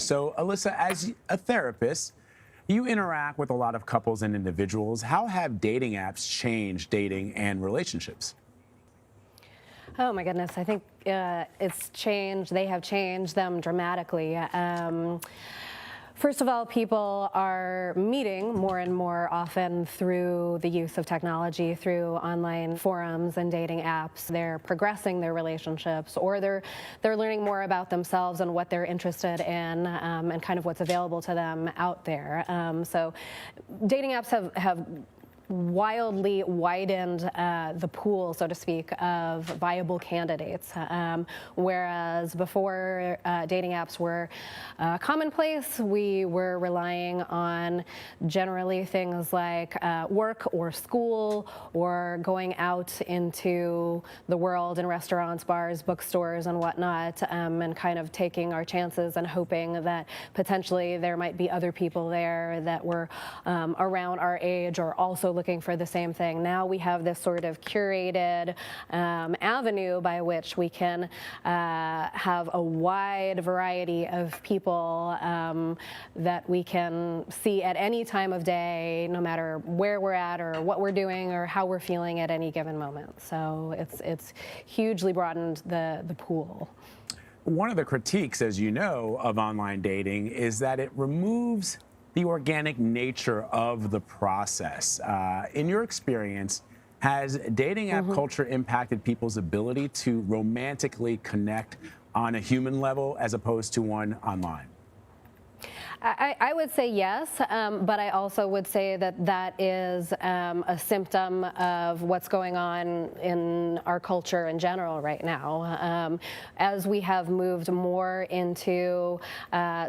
So, Alyssa, as a therapist, you interact with a lot of couples and individuals. How have dating apps changed dating and relationships? Oh my goodness, I think it's changed. They have changed them dramatically. First of all, people are meeting more and more often through the use of technology, through online forums and dating apps. They're progressing their relationships, or they're learning more about themselves and what they're interested in, and kind of what's available to them out there. So dating apps have wildly widened the pool, so to speak, of viable candidates. Whereas before dating apps were commonplace, we were relying on generally things like work or school or going out into the world in restaurants, bars, bookstores, and whatnot, and kind of taking our chances and hoping that potentially there might be other people there that were around our age or also looking for the same thing. Now we have this sort of curated avenue by which we can have a wide variety of people that we can see at any time of day, no matter where we're at or what we're doing or how we're feeling at any given moment. So it's hugely broadened the pool. One of the critiques, as you know, of online dating is that it removes the organic nature of the process. In your experience, has dating app culture impacted people's ability to romantically connect on a human level as opposed to one online? I would say yes, but I also would say that that is a symptom of what's going on in our culture in general right now. As we have moved more into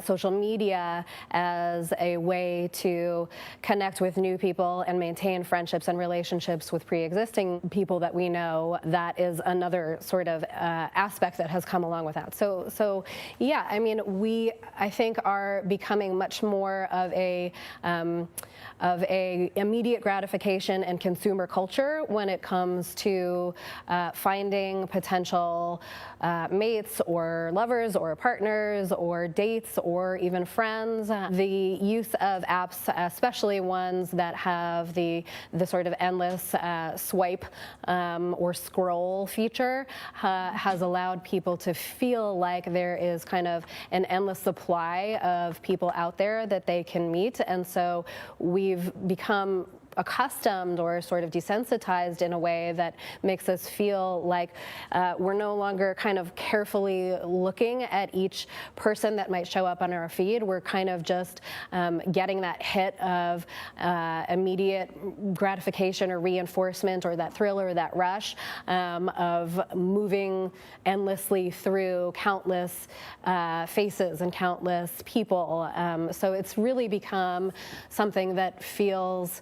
social media as a way to connect with new people and maintain friendships and relationships with pre-existing people that we know, that is another sort of aspect that has come along with that. So yeah, I mean, I think are becoming much more of a immediate gratification and consumer culture when it comes to finding potential mates or lovers or partners or dates or even friends. The use of apps, especially ones that have the sort of endless swipe or scroll feature, has allowed people to feel like there is kind of an endless supply of people out there that they can meet. And so we've become accustomed or sort of desensitized in a way that makes us feel like we're no longer kind of carefully looking at each person that might show up on our feed. We're kind of just getting that hit of immediate gratification or reinforcement or that thrill or that rush of moving endlessly through countless faces and countless people. So it's really become something that feels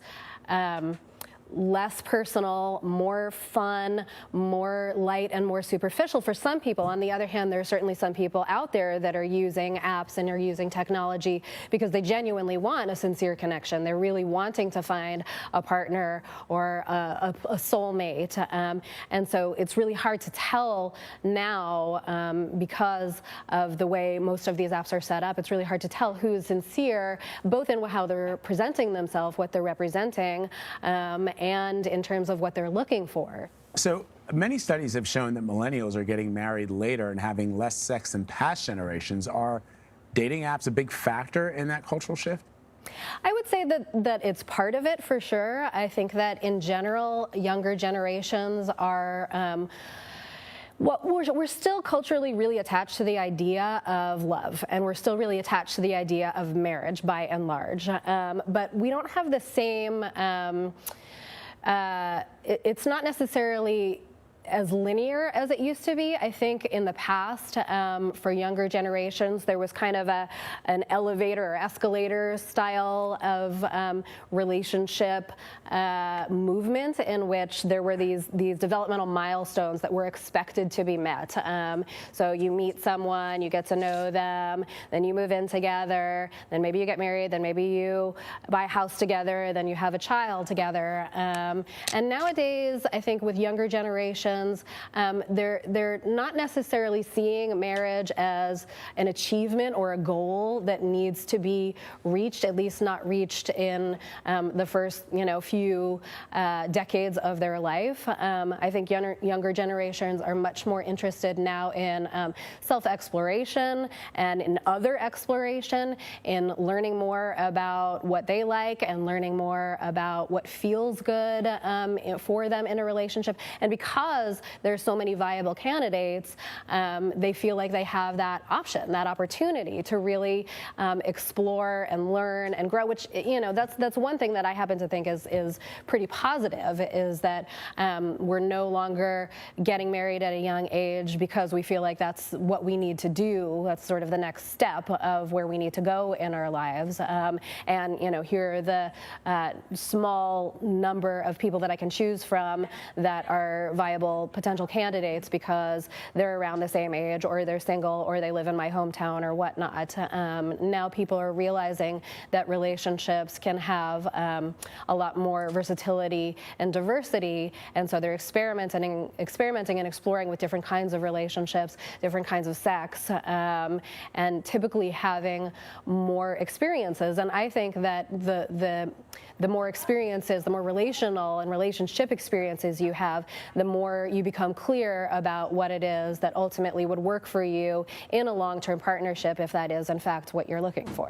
less personal, more fun, more light, and more superficial for some people. On the other hand, there are certainly some people out there that are using apps and are using technology because they genuinely want a sincere connection. They're really wanting to find a partner or a soulmate. And so it's really hard to tell now because of the way most of these apps are set up. It's really hard to tell who's sincere, both in how they're presenting themselves, what they're representing, and in terms of what they're looking for. So many studies have shown that millennials are getting married later and having less sex than past generations. Are dating apps a big factor in that cultural shift? I would say that it's part of it for sure. I think that in general, younger generations are we're still culturally really attached to the idea of love, and we're still really attached to the idea of marriage by and large. But we don't have the same, it's not necessarily as linear as it used to be. I think in the past, for younger generations, there was kind of an elevator or escalator style of relationship movement in which there were these developmental milestones that were expected to be met. So you meet someone, you get to know them, then you move in together, then maybe you get married, then maybe you buy a house together, then you have a child together. And nowadays, I think with younger generations, generations, they're not necessarily seeing marriage as an achievement or a goal that needs to be reached, at least not reached in the first few decades of their life. I think younger generations are much more interested now in self-exploration and in other exploration, in learning more about what they like and learning more about what feels good for them in a relationship. And because there's so many viable candidates, they feel like they have that option, that opportunity to really explore and learn and grow, which, that's one thing that I happen to think is pretty positive, is that we're no longer getting married at a young age because we feel like that's what we need to do. That's sort of the next step of where we need to go in our lives. And here are the small number of people that I can choose from that are viable potential candidates because they're around the same age, or they're single, or they live in my hometown, or whatnot. Now people are realizing that relationships can have a lot more versatility and diversity, and so they're experimenting and exploring with different kinds of relationships, different kinds of sex, and typically having more experiences. And I think that the more experiences, the more relational and relationship experiences you have, the more you become clear about what it is that ultimately would work for you in a long-term partnership, if that is in fact what you're looking for.